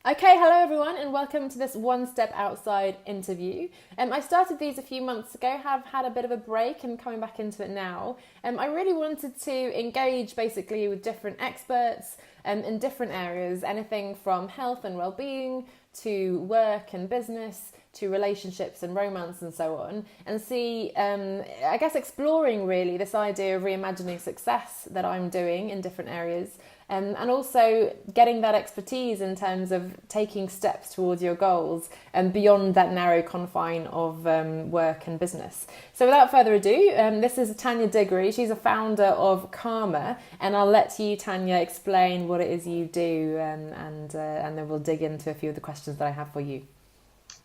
Okay, hello everyone, and welcome to this One Step Outside interview. I started these a few months ago, have had a bit of a break and coming back into it now. I really wanted to engage basically with different experts in different areas, anything from health and well-being to work and business to relationships and romance and so on, and see, I guess, exploring really this idea of reimagining success that I'm doing in different areas. And also getting that expertise in terms of taking steps towards your goals and beyond that narrow confine of work and business. So without further ado, this is Tania Diggory. She's a founder of Calmer, and I'll let you, Tania, explain what it is you do, and then we'll dig into a few of the questions that I have for you.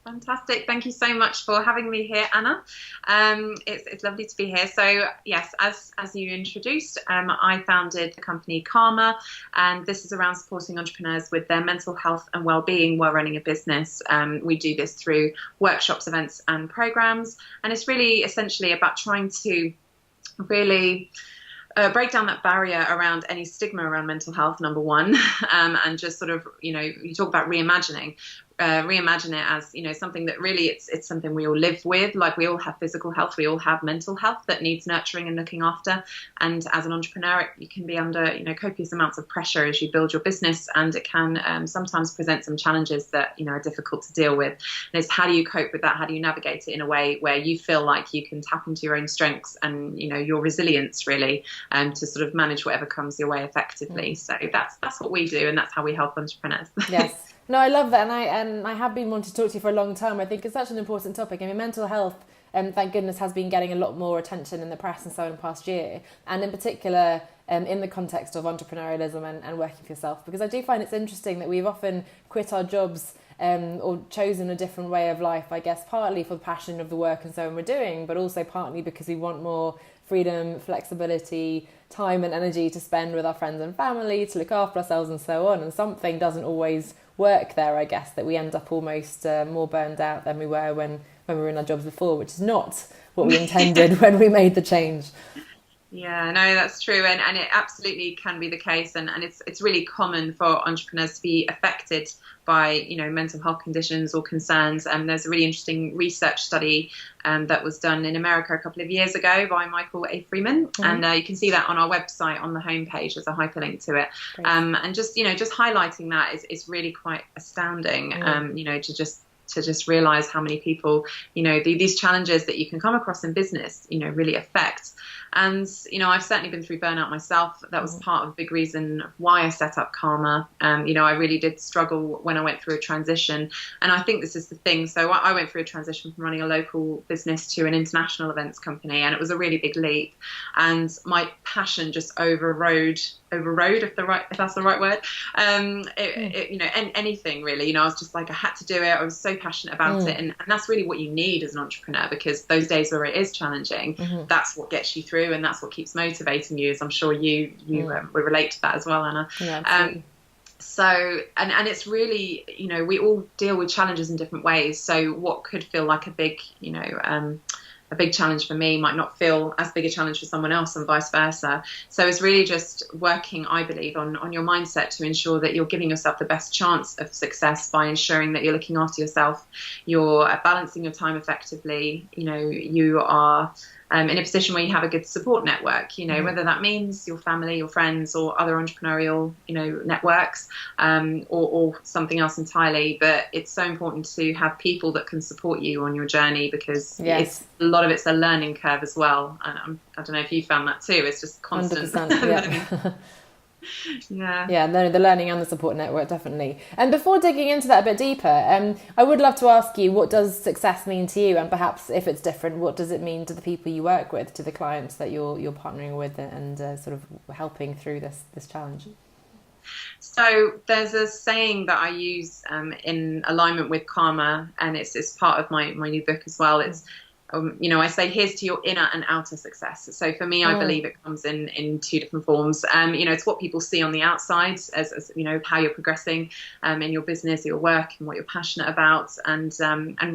Fantastic. Thank you so much for having me here, Anna. It's lovely to be here. So yes, as you introduced, I founded the company Calmer, and this is around supporting entrepreneurs with their mental health and well-being while running a business. We do this through workshops, events and programs, and it's really essentially about trying to really break down that barrier around any stigma around mental health, number one, and just sort of, you talk about reimagining. Reimagine it as, something that really it's something we all live with. Like, we all have physical health, we all have mental health that needs nurturing and looking after. And as an entrepreneur, you can be under, copious amounts of pressure as you build your business, and it can sometimes present some challenges that, are difficult to deal with. And it's how do you cope with that? How do you navigate it in a way where you feel like you can tap into your own strengths and, your resilience really, to sort of manage whatever comes your way effectively. So that's what we do, and that's how we help entrepreneurs. Yes. No, I love that, and I have been wanting to talk to you for a long time. I think it's such an important topic. I mean, mental health, thank goodness, has been getting a lot more attention in the press and so in the past year, and in particular in the context of entrepreneurialism and working for yourself, because I do find it's interesting that we've often quit our jobs or chosen a different way of life, I guess, partly for the passion of the work and so on we're doing, but also partly because we want more freedom, flexibility, time and energy to spend with our friends and family, to look after ourselves and so on, and something doesn't always work there, I guess, that we end up almost more burned out than we were when we were in our jobs before, which is not what we intended when we made the change. Yeah, no, that's true, and it absolutely can be the case, and it's really common for entrepreneurs to be affected by mental health conditions or concerns. And there's a really interesting research study that was done in America a couple of years ago by Michael A. Freeman, and you can see that on our website on the homepage. There's a hyperlink to it, and just highlighting that is really quite astounding. To just realize how many people these challenges that you can come across in business really affect. And, I've certainly been through burnout myself. That was part of a big reason why I set up Calmer. I really did struggle when I went through a transition. And I think this is the thing. So I went through a transition from running a local business to an international events company. And it was a really big leap. And my passion just overrode, if that's the right word. Anything really. I was just like, I had to do it. I was so passionate about it. And that's really what you need as an entrepreneur, because those days where it is challenging, that's what gets you through, and that's what keeps motivating you, as I'm sure you will relate to that as well, Anna. Yeah, so and it's really, we all deal with challenges in different ways. So what could feel like a big challenge for me might not feel as big a challenge for someone else, and vice versa. So it's really just working, I believe, on your mindset to ensure that you're giving yourself the best chance of success by ensuring that you're looking after yourself, you're balancing your time effectively, you are in a position where you have a good support network, whether that means your family, your friends, or other entrepreneurial, networks, or something else entirely. But it's so important to have people that can support you on your journey, because yes, a lot of it's a learning curve as well. And I don't know if you found that too. It's just constant. 100%, Yeah. No, the learning and the support network, definitely. And before digging into that a bit deeper, I would love to ask you, what does success mean to you? And perhaps if it's different, what does it mean to the people you work with, to the clients that you're partnering with and sort of helping through this challenge? So there's a saying that I use in alignment with Calmer, and it's part of my new book as well. It's I say, here's to your inner and outer success. So for me, I believe it comes in two different forms. It's what people see on the outside as how you're progressing in your business, your work, and what you're passionate about. And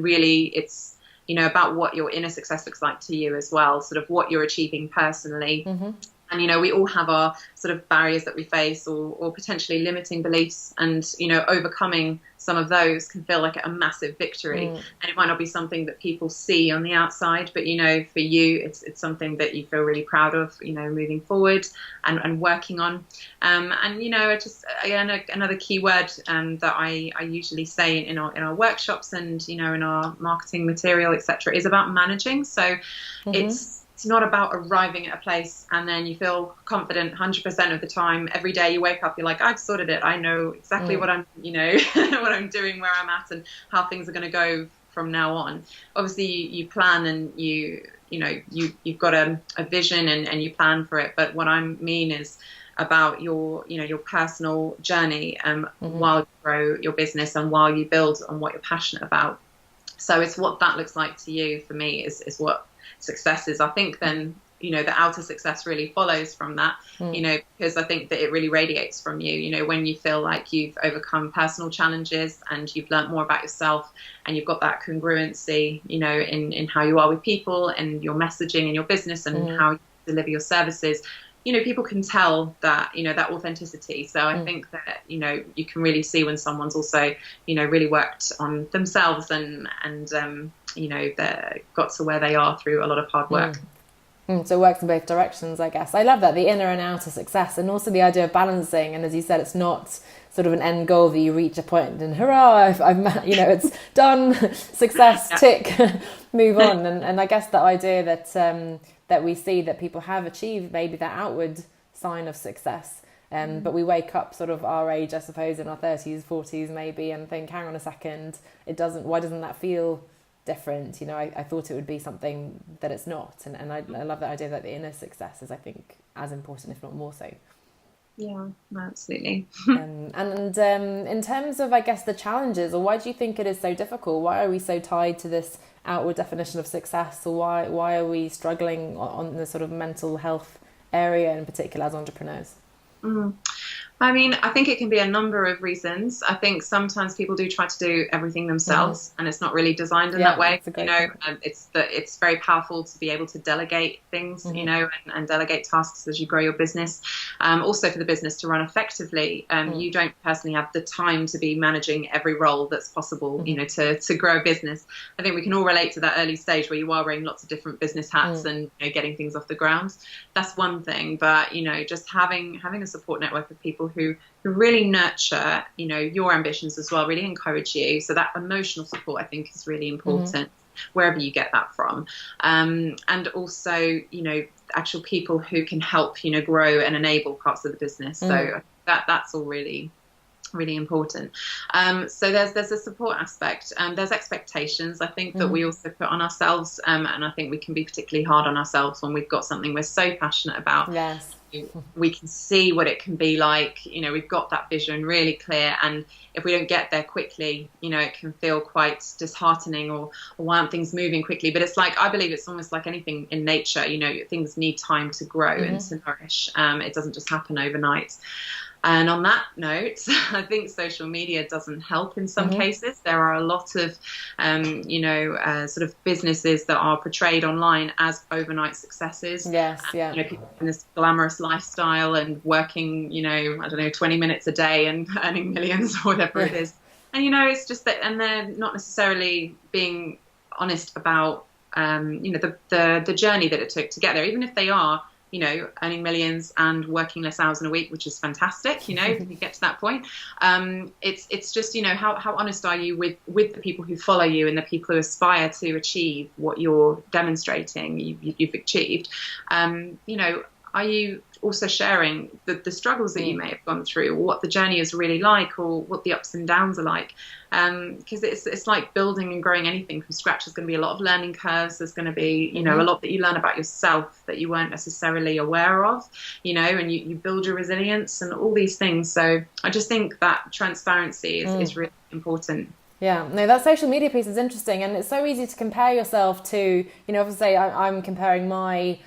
really it's, about what your inner success looks like to you as well, sort of what you're achieving personally. And, you know, we all have our sort of barriers that we face, or potentially limiting beliefs, and, you know, overcoming some of those can feel like a massive victory. And it might not be something that people see on the outside, but, you know, for you, it's something that you feel really proud of, you know, moving forward and working on. And, you know, just, again, another key word that I usually say in our workshops and, you know, in our marketing material, etc., is about managing. So it's not about arriving at a place and then you feel confident 100% of the time. Every day you wake up, you're like, I've sorted it. I know exactly what I'm, you know, what I'm doing, where I'm at, and how things are going to go from now on. Obviously, you plan, and you've got a vision, and you plan for it. But what I mean is about your, you know, your personal journey while you grow your business and while you build on what you're passionate about. So it's what that looks like to you. For me, is what success is. I think then, you know, the outer success really follows from that, you know, because I think that it really radiates from you, you know, when you feel like you've overcome personal challenges and you've learnt more about yourself, and you've got that congruency, you know, in how you are with people and your messaging and your business and how you deliver your services. You know, people can tell that, you know, that authenticity. So I think that, you know, you can really see when someone's also, you know, really worked on themselves and you know, they got to where they are through a lot of hard work. So it works in both directions, I guess. I love that, the inner and outer success, and also the idea of balancing. And as you said, it's not sort of an end goal that you reach a point and hurrah, I've you know, it's done, success, tick, move on. And I guess the idea that that we see that people have achieved maybe that outward sign of success, but we wake up sort of our age, I suppose, in our 30s, 40s maybe, and think, hang on a second, why doesn't that feel different? You know, I thought it would be something that it's not. And I love that idea that the inner success is, I think, as important, if not more so. Yeah, absolutely. And in terms of, I guess, the challenges, or why do you think it is so difficult? Why are we so tied to this outward definition of success? Or why are we struggling on the sort of mental health area in particular as entrepreneurs? I mean, I think it can be a number of reasons. I think sometimes people do try to do everything themselves, and it's not really designed in that way. You know, it's very powerful to be able to delegate things, you know, and delegate tasks as you grow your business. Also for the business to run effectively, you don't personally have the time to be managing every role that's possible, you know, to grow a business. I think we can all relate to that early stage where you are wearing lots of different business hats and, you know, getting things off the ground. That's one thing. But, you know, just having a support network of people who really nurture, you know, your ambitions as well, really encourage you. So that emotional support, I think, is really important wherever you get that from. And also, you know, actual people who can help, you know, grow and enable parts of the business. So that's all really important. So there's a support aspect. There's expectations, I think, that we also put on ourselves. And I think we can be particularly hard on ourselves when we've got something we're so passionate about. Yes. We can see what it can be like, you know, we've got that vision really clear, and if we don't get there quickly, you know, it can feel quite disheartening, or why aren't things moving quickly? But it's like, I believe it's almost like anything in nature, you know, things need time to grow and to nourish. It doesn't just happen overnight. And on that note, I think social media doesn't help in some cases. There are a lot of, you know, sort of businesses that are portrayed online as overnight successes. Yes, yeah. You know, people in this glamorous lifestyle and working, you know, I don't know, 20 minutes a day and earning millions or whatever it is. And, you know, it's just that, and they're not necessarily being honest about, you know, the journey that it took to get there, even if they are, you know, earning millions and working less hours in a week, which is fantastic, you know, if you get to that point. It's just, you know, how honest are you with the people who follow you and the people who aspire to achieve what you're demonstrating you've achieved? You know, are you also sharing the struggles that you may have gone through, or what the journey is really like, or what the ups and downs are like? Because it's like building and growing anything from scratch. There's going to be a lot of learning curves. There's going to be, you know, a lot that you learn about yourself that you weren't necessarily aware of, you know, and you build your resilience and all these things. So I just think that transparency is really important. Yeah, no, that social media piece is interesting, and it's so easy to compare yourself to, you know, obviously I'm comparing my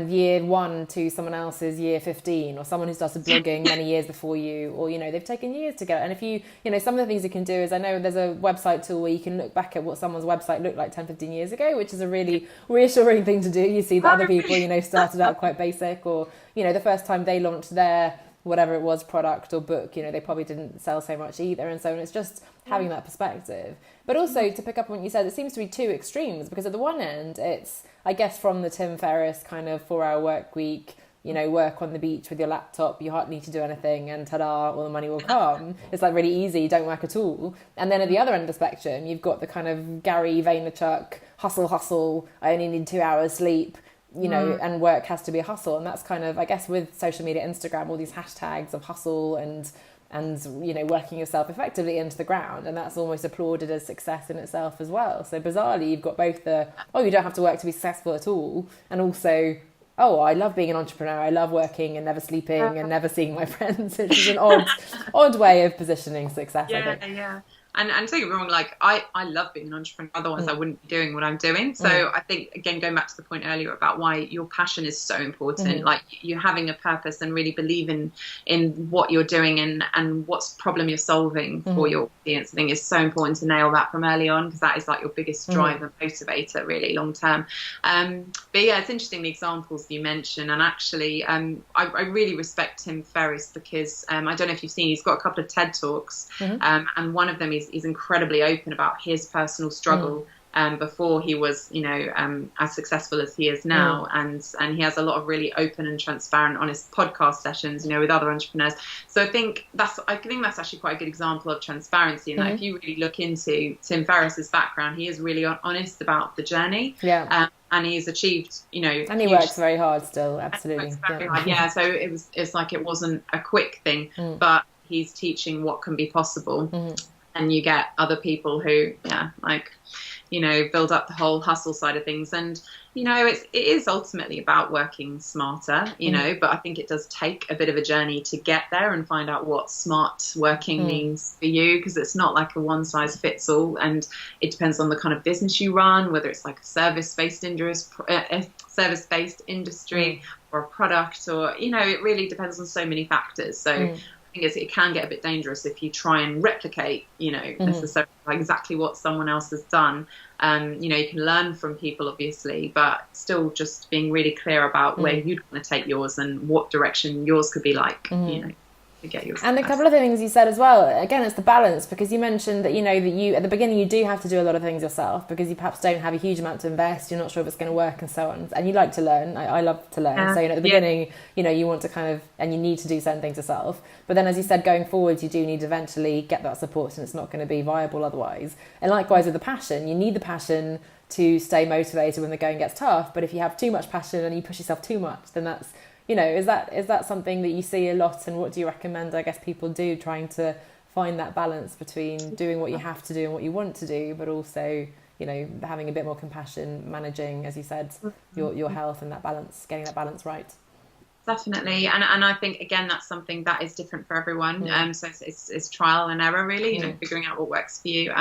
year 1 to someone else's year 15, or someone who started blogging many years before you, or, you know, they've taken years to get it. And if you know, some of the things you can do is, I know there's a website tool where you can look back at what someone's website looked like 10-15 years ago, which is a really reassuring thing to do. You see that other people, you know, started out quite basic, or, you know, the first time they launched their whatever it was, product or book, you know, they probably didn't sell so much either, and so on. It's just having that perspective. But also, to pick up on what you said, it seems to be two extremes, because at the one end, it's, I guess, from the Tim Ferriss kind of 4-hour work week, you know, work on the beach with your laptop, you hardly need to do anything, and ta-da, all the money will come. It's like really easy, don't work at all. And then at the other end of the spectrum, you've got the kind of Gary Vaynerchuk, hustle, I only need 2 hours sleep, you know, and work has to be a hustle. And that's kind of, I guess, with social media, Instagram, all these hashtags of hustle and you know, working yourself effectively into the ground, and that's almost applauded as success in itself as well. So bizarrely, you've got both the, you don't have to work to be successful at all, and also, I love being an entrepreneur, I love working and never sleeping and never seeing my friends, which is an odd way of positioning success, I think. And don't get me wrong, like I love being an entrepreneur, otherwise I wouldn't be doing what I'm doing. So I think, again, going back to the point earlier about why your passion is so important, like you having a purpose and really believing in what you're doing and what's problem you're solving for your audience, I think is so important to nail that from early on, because that is like your biggest drive and motivator really long term. But yeah, it's interesting the examples you mentioned, and actually I really respect Tim Ferriss, because I don't know if you've seen, he's got a couple of TED Talks, and one of them is incredibly open about his personal struggle before he was, you know, as successful as he is now, and he has a lot of really open and transparent, honest podcast sessions, you know, with other entrepreneurs. So I think that's actually quite a good example of transparency, and that if you really look into Tim Ferriss's background, he is really honest about the journey. And he's achieved, you know, and he works very hard still, absolutely. So it's like it wasn't a quick thing, but he's teaching what can be possible. And you get other people who, like, you know, build up the whole hustle side of things. And, you know, it is ultimately about working smarter, you know, but I think it does take a bit of a journey to get there and find out what smart working means for you, because it's not like a one size fits all. And it depends on the kind of business you run, whether it's like a service-based industry or a product, or, you know, it really depends on so many factors. So it can get a bit dangerous if you try and replicate, you know, necessarily exactly what someone else has done. You know, you can learn from people, obviously, but still just being really clear about where you'd want to take yours and what direction yours could be like, you know, to get yours. And a couple of the things you said as well, again, it's the balance, because you mentioned that, you know, that you, at the beginning, you do have to do a lot of things yourself, because you perhaps don't have a huge amount to invest, you're not sure if it's going to work and so on, and you like to learn. I love to learn. So, you know, at the beginning, you know, you want to kind of, and you need to do certain things yourself, but then, as you said, going forward, you do need to eventually get that support, and it's not going to be viable otherwise. And likewise with the passion, you need the passion to stay motivated when the going gets tough, but if you have too much passion and you push yourself too much, then that's, you know, is that something that you see a lot, and what do you recommend, I guess, people do, trying to find that balance between doing what you have to do and what you want to do, but also, you know, having a bit more compassion, managing, as you said, your health, and that balance, getting that balance right? Definitely, and I think, again, that's something that is different for everyone. So it's trial and error, really. You know, figuring out what works for you.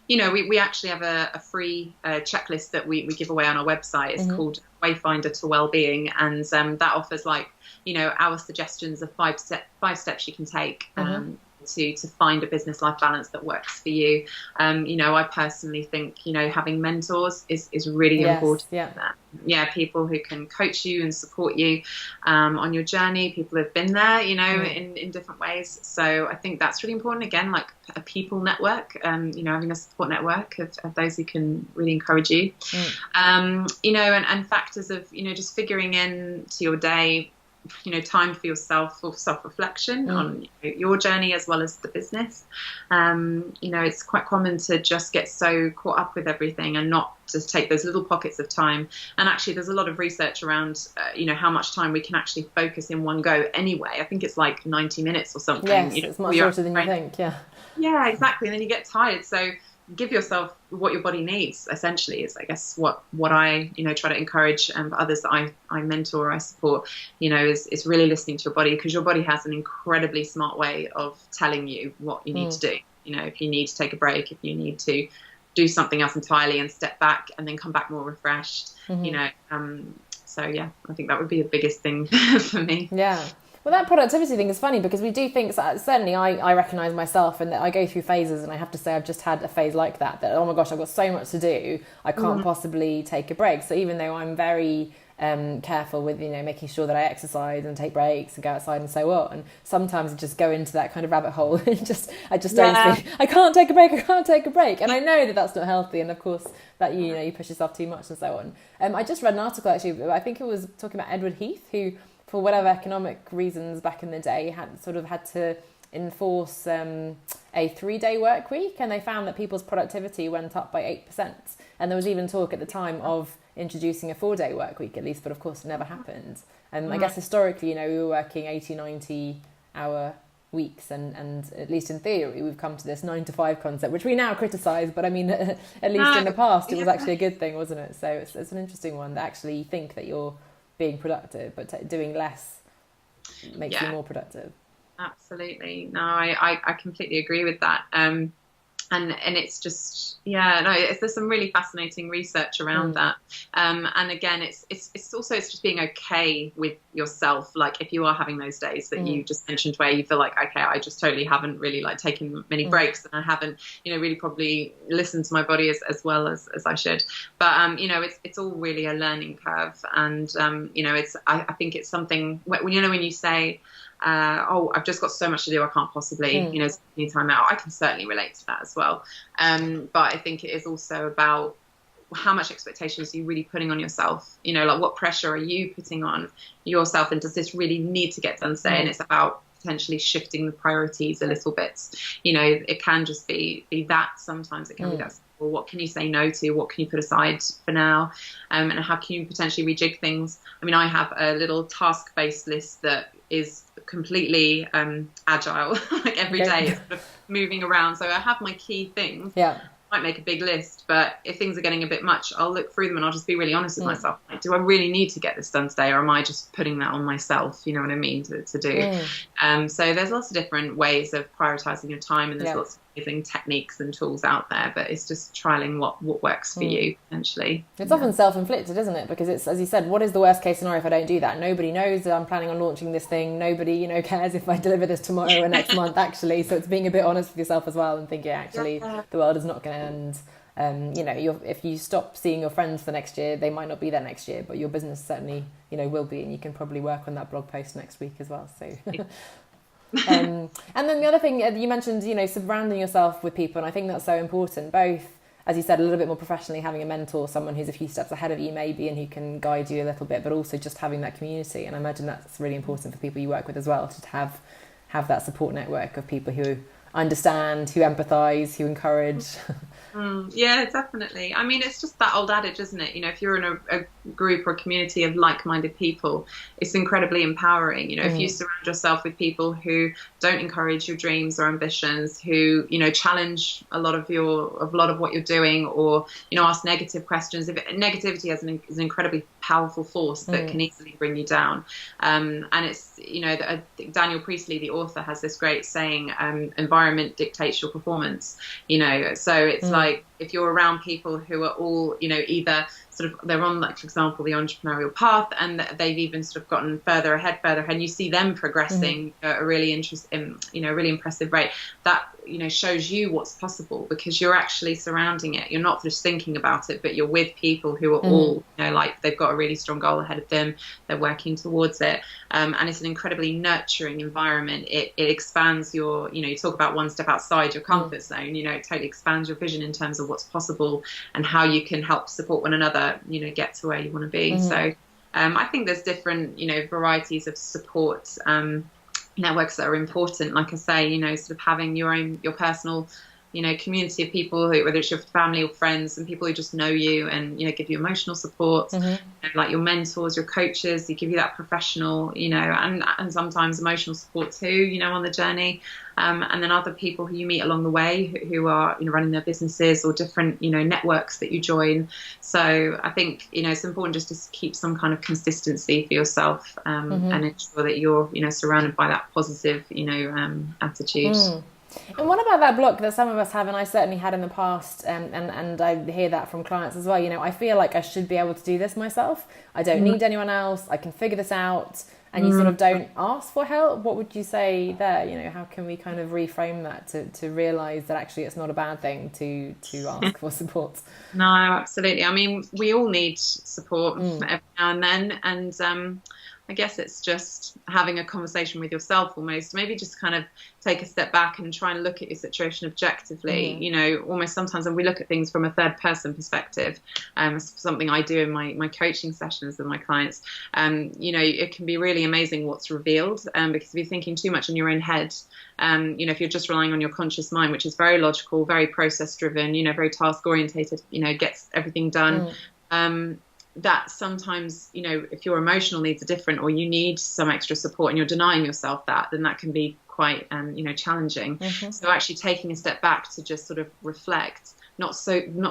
You know, we actually have a free checklist that we give away on our website. It's called Wayfinder to Wellbeing, and that offers, like, you know, our suggestions of five steps you can take to find a business life balance that works for you. You know, I personally think, you know, having mentors is really important. People who can coach you and support you on your journey, people who've been there, you know, in different ways. So I think that's really important. Again, like a people network, you know, having a support network of those who can really encourage you. You know, and factors of, you know, just figuring into your day, you know, time for yourself, for self-reflection on your journey as well as the business. You know, it's quite common to just get so caught up with everything and not just take those little pockets of time. And actually, there's a lot of research around, you know, how much time we can actually focus in one go anyway. I think it's like 90 minutes or something. Yes, you know, it's much shorter than you think, Yeah, exactly. And then you get tired. So give yourself what your body needs, essentially, is, I guess, what I, you know, try to encourage others that I mentor, I support, you know, is really listening to your body, because your body has an incredibly smart way of telling you what you need to do. You know, if you need to take a break, if you need to do something else entirely and step back and then come back more refreshed, you know, So yeah, I think that would be the biggest thing for me. Yeah. Well, that productivity thing is funny because we do think, certainly I recognise myself, and that I go through phases, and I have to say I've just had a phase like that, oh my gosh, I've got so much to do, I can't possibly take a break. So even though I'm very careful with, making sure that I exercise and take breaks and go outside and so on, sometimes I just go into that kind of rabbit hole and I just don't see, I can't take a break, and I know that that's not healthy, and of course that you push yourself too much and so on. I just read an article, actually, I think it was talking about Edward Heath, who, for whatever economic reasons back in the day, had to enforce a 3-day work week, and they found that people's productivity went up by 8%. And there was even talk at the time of introducing a 4-day work week at least, but of course it never happened. And I guess historically, we were working 80, 90-hour weeks, and at least in theory, we've come to this 9-to-5 concept, which we now criticise, but I mean, at least in the past, it was actually a good thing, wasn't it? So it's an interesting one, that actually you think that you're being productive, but doing less makes you more productive. Absolutely. No, I completely agree with that. And it's just, there's some really fascinating research around that. And again, it's just being okay with yourself. Like if you are having those days that you just mentioned where you feel like, okay, I just totally haven't really taken many breaks, and I haven't, really probably listened to my body as well as I should. But, it's all really a learning curve. And, I think it's something when you say, I've just got so much to do, I can't possibly, need time out. I can certainly relate to that as well. But I think it is also about how much expectations are you really putting on yourself? What pressure are you putting on yourself? And does this really need to get done today? And it's about potentially shifting the priorities a little bit. It can just be that. Sometimes it can be that. Well, what can you say no to? What can you put aside for now? And how can you potentially rejig things? I mean, I have a little task-based list that is completely agile. Every day it's sort of moving around. So I have my key things. Yeah. I might make a big list, but if things are getting a bit much, I'll look through them and I'll just be really honest with myself. Do I really need to get this done today, or am I just putting that on myself? You know what I mean, to do. So there's lots of different ways of prioritizing your time, and there's lots of different techniques and tools out there, but it's just trialing what works for you, essentially. It's often self-inflicted, isn't it? Because it's, as you said, what is the worst case scenario if I don't do that? Nobody knows that I'm planning on launching this thing. Nobody, cares if I deliver this tomorrow or next month, actually. So it's being a bit honest with yourself as well, and thinking, actually, the world is not going to end. If you stop seeing your friends for next year, they might not be there next year, but your business certainly, will be, and you can probably work on that blog post next week as well. So, and then the other thing you mentioned, surrounding yourself with people, and I think that's so important. Both, as you said, a little bit more professionally, having a mentor, someone who's a few steps ahead of you maybe, and who can guide you a little bit, but also just having that community. And I imagine that's really important for people you work with as well, to have that support network of people who understand, who empathise, who encourage. Yeah, definitely. I mean, it's just that old adage, isn't it? If you're in a group or a community of like-minded people, it's incredibly empowering. If you surround yourself with people who don't encourage your dreams or ambitions, who challenge a lot of what you're doing, or ask negative questions. If negativity is an incredibly powerful force that can easily bring you down. And it's Daniel Priestley, the author, has this great saying: "Environment dictates your performance." So it's like, if you're around people who are all, either sort of, they're on, for example, the entrepreneurial path, and they've even sort of gotten further ahead, and you see them progressing at a really really impressive rate, that, shows you what's possible, because you're actually surrounding it. You're not just thinking about it, but you're with people who are all, they've got a really strong goal ahead of them. They're working towards it. And it's an incredibly nurturing environment. It expands your, you talk about one step outside your comfort zone, it totally expands your vision in terms of what's possible and how you can help support one another, get to where you want to be. So I think there's different, varieties of support networks that are important. Like I say, sort of having your personal, community of people, who, whether it's your family or friends, and people who just know you and, give you emotional support, like your mentors, your coaches, who give you that professional, and sometimes emotional support too, on the journey. And then other people who you meet along the way who are, running their businesses, or different, networks that you join. So I think, it's important just to keep some kind of consistency for yourself, and ensure that you're, surrounded by that positive, attitude. And what about that block that some of us have, and I certainly had in the past, and I hear that from clients as well, I feel like I should be able to do this myself. I don't need anyone else. I can figure this out. And you sort of don't ask for help. What would you say there? How can we kind of reframe that to realise that actually it's not a bad thing to ask for support? No, absolutely. I mean, we all need support every now and then. And I guess it's just having a conversation with yourself almost, maybe just kind of take a step back and try and look at your situation objectively, almost sometimes when we look at things from a third person perspective, something I do in my coaching sessions with my clients, it can be really amazing what's revealed, because if you're thinking too much in your own head, if you're just relying on your conscious mind, which is very logical, very process driven, very task orientated, gets everything done. That sometimes, if your emotional needs are different or you need some extra support and you're denying yourself that, then that can be quite, challenging. So actually taking a step back to just sort of reflect, not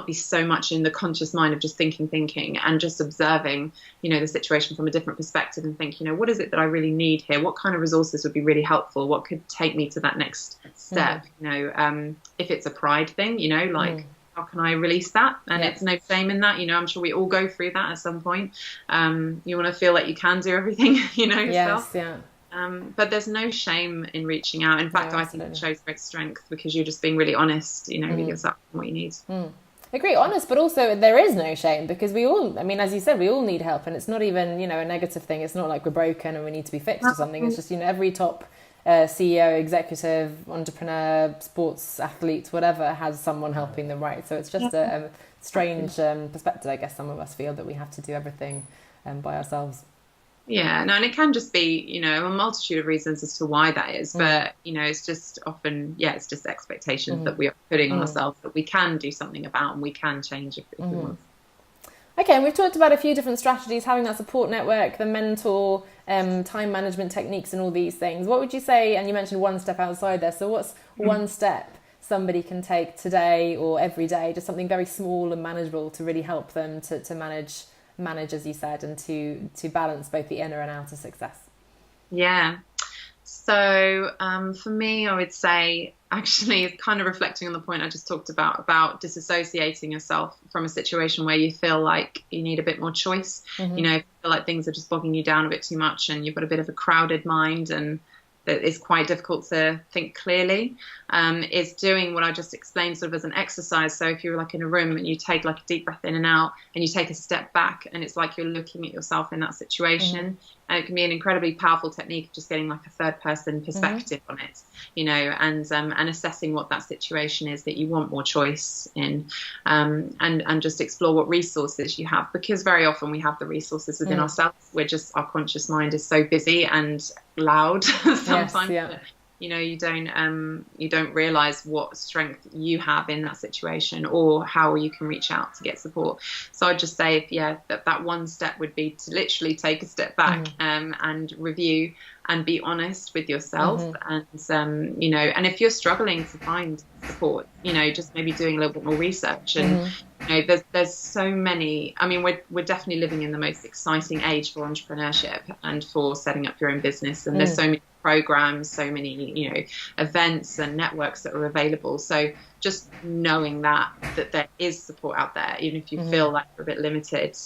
be so much in the conscious mind of just thinking and just observing, the situation from a different perspective and think, what is it that I really need here? What kind of resources would be really helpful? What could take me to that next step? If it's a pride thing, how can I release that? And it's no shame in that. I'm sure we all go through that at some point. You want to feel like you can do everything, yourself. Yes, yeah. But there's no shame in reaching out. In fact, I think it shows great strength because you're just being really honest, with yourself and what you need. Agree, honest, but also there is no shame because we all, as you said, we all need help, and it's not even, a negative thing. It's not like we're broken and we need to be fixed or something. It's just, every top CEO, executive, entrepreneur, sports athlete, whatever, has someone helping them, right? So it's just a strange perspective, I guess some of us feel, that we have to do everything by ourselves. Yeah, no, and it can just be, a multitude of reasons as to why that is. But, it's just often, it's just expectations that we are putting on ourselves that we can do something about and we can change if we want. Okay, and we've talked about a few different strategies, having that support network, the mentor, time management techniques and all these things. What would you say, and you mentioned one step outside there, so what's one step somebody can take today or every day, just something very small and manageable to really help them to manage, as you said, and to balance both the inner and outer success? Yeah. So for me, I would say, actually, it's kind of reflecting on the point I just talked about disassociating yourself from a situation where you feel like you need a bit more choice. If you feel like things are just bogging you down a bit too much and you've got a bit of a crowded mind and that it's quite difficult to think clearly, is doing what I just explained sort of as an exercise. So if you're like in a room and you take like a deep breath in and out and you take a step back and it's like you're looking at yourself in that situation, and it can be an incredibly powerful technique of just getting like a third person perspective on it, and assessing what that situation is that you want more choice in, and just explore what resources you have, because very often we have the resources within ourselves. Our conscious mind is so busy and loud sometimes that, you don't realize what strength you have in that situation or how you can reach out to get support. So I'd just say, that one step would be to literally take a step back, and review and be honest with yourself. And, and if you're struggling to find support, just maybe doing a little bit more research. And, there's so many, we're definitely living in the most exciting age for entrepreneurship and for setting up your own business. And there's so many programs, so many, events and networks that are available. So just knowing that there is support out there, even if you feel like you're a bit limited,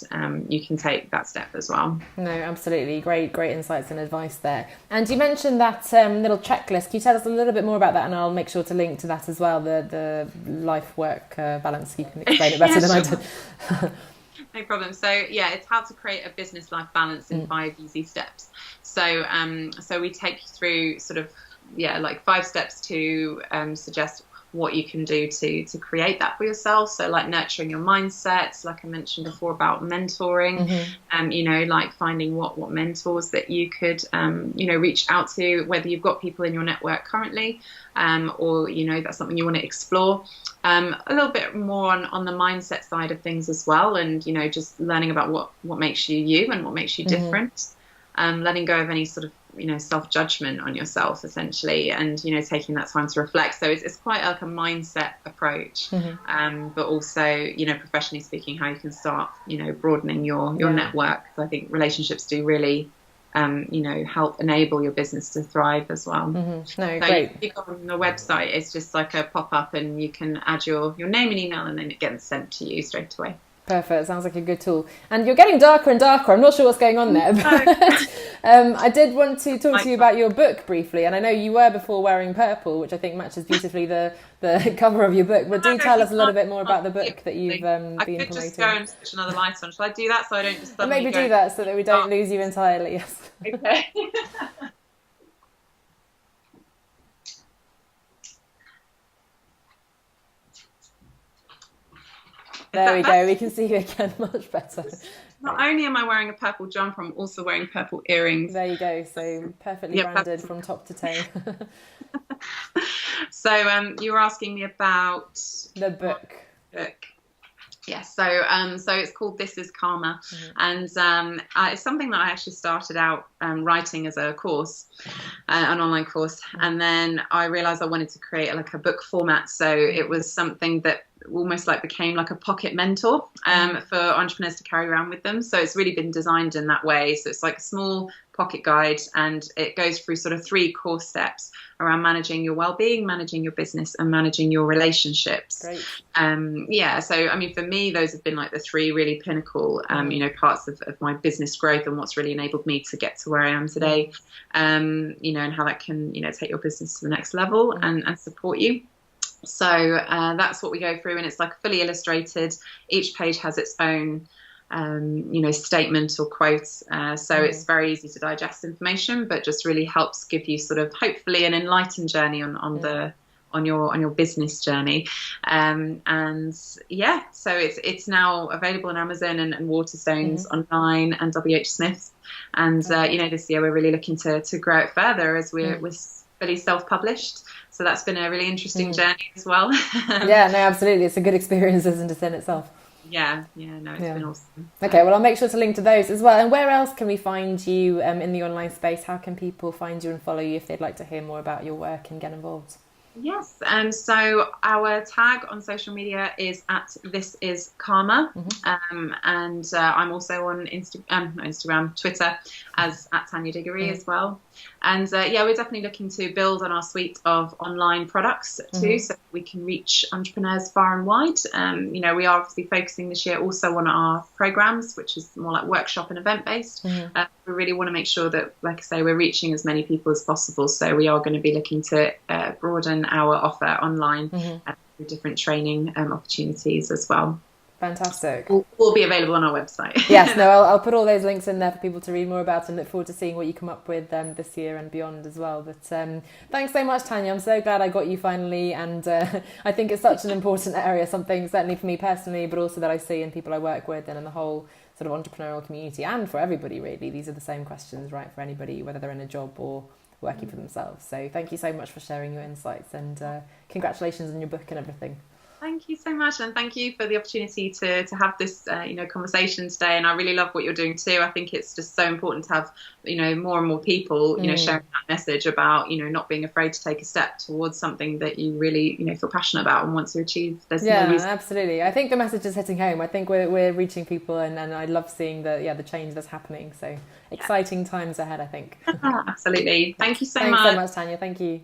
you can take that step as well. No, absolutely. Great insights and advice there. And you mentioned that little checklist. Can you tell us a little bit more about that? And I'll make sure to link to that as well, the life-work balance. You can explain it better than I did. No problem. So it's how to create a business life balance in 5 easy steps. So we take you through sort of like 5 steps to suggest what you can do to create that for yourself. So like nurturing your mindset, like I mentioned before about mentoring, like finding what mentors that you could reach out to, whether you've got people in your network currently, or that's something you want to explore. A little bit more on the mindset side of things as well, and just learning about what makes you you and what makes you different. Letting go of any sort of self-judgment on yourself essentially, and taking that time to reflect. So it's quite like a mindset approach, but also professionally speaking, how you can start broadening your network. So I think relationships do really help enable your business to thrive as well. Mm-hmm. No, So great. you go on the website, it's just like a pop-up, and you can add your name and email, and then it gets sent to you straight away. Perfect. Sounds like a good tool. And you're getting darker and darker. I'm not sure what's going on there. But, I did want to talk to you about your book briefly. And I know you were before wearing purple, which I think matches beautifully the cover of your book. But do tell us a little bit more about the book that you've been promoting. I could just go and switch another light on. Shall I do that so I don't just suddenly maybe do that so that we don't lose you entirely. Yes. Okay. There we go. We can see you again much better. Not only am I wearing a purple jumper, I'm also wearing purple earrings. There you go. So perfectly branded from top to toe. So you were asking me about the book. Yes, so it's called This is Calmer, and it's something that I actually started out writing as a course, an online course, and then I realised I wanted to create a book format. So it was something that almost became like a pocket mentor for entrepreneurs to carry around with them. So it's really been designed in that way. So it's like a small pocket guide, and it goes through sort of 3 core steps around managing your well-being, managing your business, and managing your relationships. Great. So I mean, for me, those have been like the 3 really pinnacle parts of my business growth, and what's really enabled me to get to where I am today, and how that can take your business to the next level and support you. So that's what we go through, and it's like fully illustrated. Each page has its own statement or quote, so it's very easy to digest information, but just really helps give you sort of hopefully an enlightened journey on your business journey. So it's now available on Amazon and Waterstones online and WH Smith's, and this year we're really looking to grow it further as we're fully self-published. So that's been a really interesting journey as well. Yeah, no, absolutely. It's a good experience, isn't it, in itself? It's been awesome. Okay, well, I'll make sure to link to those as well. And where else can we find you in the online space? How can people find you and follow you if they'd like to hear more about your work and get involved? Yes, so our tag on social media is at This Is Calmer, and I'm also on Instagram, Twitter as at Tania Diggory as well. And we're definitely looking to build on our suite of online products too, so we can reach entrepreneurs far and wide. We are obviously focusing this year also on our programs, which is more like workshop and event based. We really want to make sure that, like I say, we're reaching as many people as possible. So we are going to be looking to broaden our offer online through different training opportunities as well. Fantastic. Will be available on our website. Yes, no, I'll put all those links in there for people to read more about, and look forward to seeing what you come up with this year and beyond as well. But thanks so much, Tania. I'm so glad I got you finally, and I think it's such an important area, something certainly for me personally, but also that I see in people I work with and in the whole sort of entrepreneurial community, and for everybody really. These are the same questions, right, for anybody, whether they're in a job or working for themselves. So thank you so much for sharing your insights, and congratulations on your book and everything. Thank you so much, and thank you for the opportunity to have this conversation today. And I really love what you're doing too. I think it's just so important to have more and more people sharing that message about not being afraid to take a step towards something that you really feel passionate about and want to achieve. There's no reason. Absolutely. I think the message is hitting home. I think we're reaching people, and I love seeing the change that's happening. So exciting times ahead, I think. Absolutely. Thank you so much. Thanks so much, Tania. Thank you.